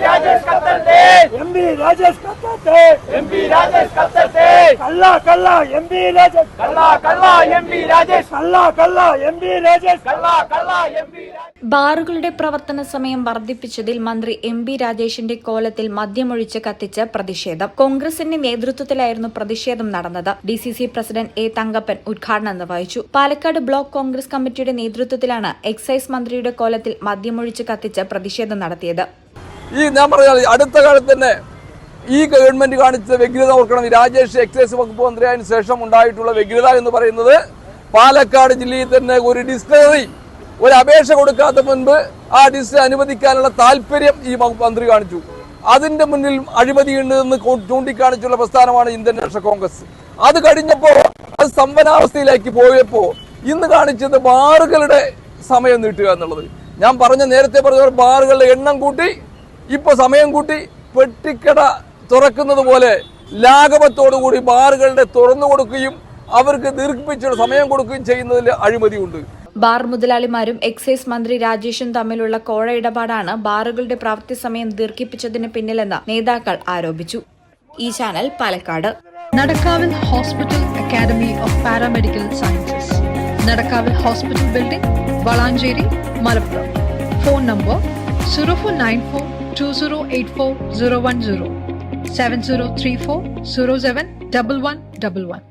Rajesh കത്തട്ടെ, MP Rajesh കത്തട്ടെ, MP Rajesh കത്തട്ടെ, കള്ള കള്ള MP Rajesh, കള്ള കള്ള എംപി രാജേഷ്, കള്ള കള്ള എംപി രാജേഷ്, കള്ള കള്ള എംപി രാജേഷ്. ബാറുകളുടെ പ്രവർത്തന സമയം വർദ്ധിപ്പിച്ചതിൽ മന്ത്രി എം.ബി. രാജേഷിന്റെ കോലത്തിൽ മദ്യമൊഴിച്ച് കത്തിച്ച് പ്രതിഷേധം. കോൺഗ്രസിന്റെ നേതൃത്വത്തിലായിരുന്നു പ്രതിഷേധം നടന്നത്. DCC president A. തങ്കപ്പൻ ഉദ്ഘാടനം നിർവഹിച്ചു. പാലക്കാട് ബ്ലോക്ക് കോൺഗ്രസ് കമ്മിറ്റിയുടെ നേതൃത്വത്തിലാണ് എക്സൈസ് മന്ത്രിയുടെ കോലത്തിൽ മദ്യമൊഴിച്ച് കത്തിച്ച് പ്രതിഷേധം നടത്തിയത്. ഞാൻ പറഞ്ഞാൽ അടുത്ത കാലത്ത് തന്നെ ഈ ഗവൺമെന്റ് കാണിച്ച വ്യഗ്രത ഓർക്കണം. രാജേഷ് എക്സൈസ് വകുപ്പ് മന്ത്രിയായതിനു ശേഷം ഉണ്ടായിട്ടുള്ള വ്യഗ്രത എന്ന് പറയുന്നത് പാലക്കാട് ജില്ലയിൽ തന്നെ ഒരു ഡിസ്റ്റിലറി ഒരു അപേക്ഷ കൊടുക്കാത്ത മുൻപ് ആ ഡിസ്റ്റിലറി അനുവദിക്കാനുള്ള താല്പര്യം ഈ മന്ത്രി കാണിച്ചു. അതിന്റെ മുന്നിൽ അഴിമതിയുണ്ടെന്ന് ചൂണ്ടിക്കാണിച്ചുള്ള പ്രസ്ഥാനമാണ് ഇന്ത്യൻ നാഷണൽ കോൺഗ്രസ്. അത് കഴിഞ്ഞപ്പോ അത് സ്തംഭനാവസ്ഥയിലേക്ക് പോയപ്പോ ഇന്ന് കാണിച്ചത് ബാറുകളുടെ സമയം നീട്ടുക എന്നുള്ളത്. ഞാൻ നേരത്തെ പറഞ്ഞ ബാറുകളുടെ എണ്ണം കൂട്ടി, ഇപ്പൊ സമയം കൂട്ടി, പെട്ടിക്കട തുറക്കുന്നത് പോലെ ലാഘവത്തോടുകൂടി ബാറുകളുടെ തുറന്നു കൊടുക്കുകയും അവർക്ക് ദീർഘിപ്പിച്ചുള്ള സമയം കൊടുക്കുകയും ചെയ്യുന്നതിൽ അഴിമതിയുണ്ട്. ബാർ മുതലാളിമാരും എക്സൈസ് മന്ത്രി രാജേഷും തമ്മിലുള്ള കോഴ ഇടപാടാണ് ബാറുകളുടെ പ്രവൃത്തി സമയം ദീർഘിപ്പിച്ചതിന് പിന്നിലെന്ന് നേതാക്കൾ ആരോപിച്ചു. ഈ ചാനൽ പാലക്കാട്. നടക്കാവിൽ hospital academy of paramedical sciences, നടക്കാവിൽ hospital building, Valanchery, Malappuram. Phone number 0494208410, 7034071111.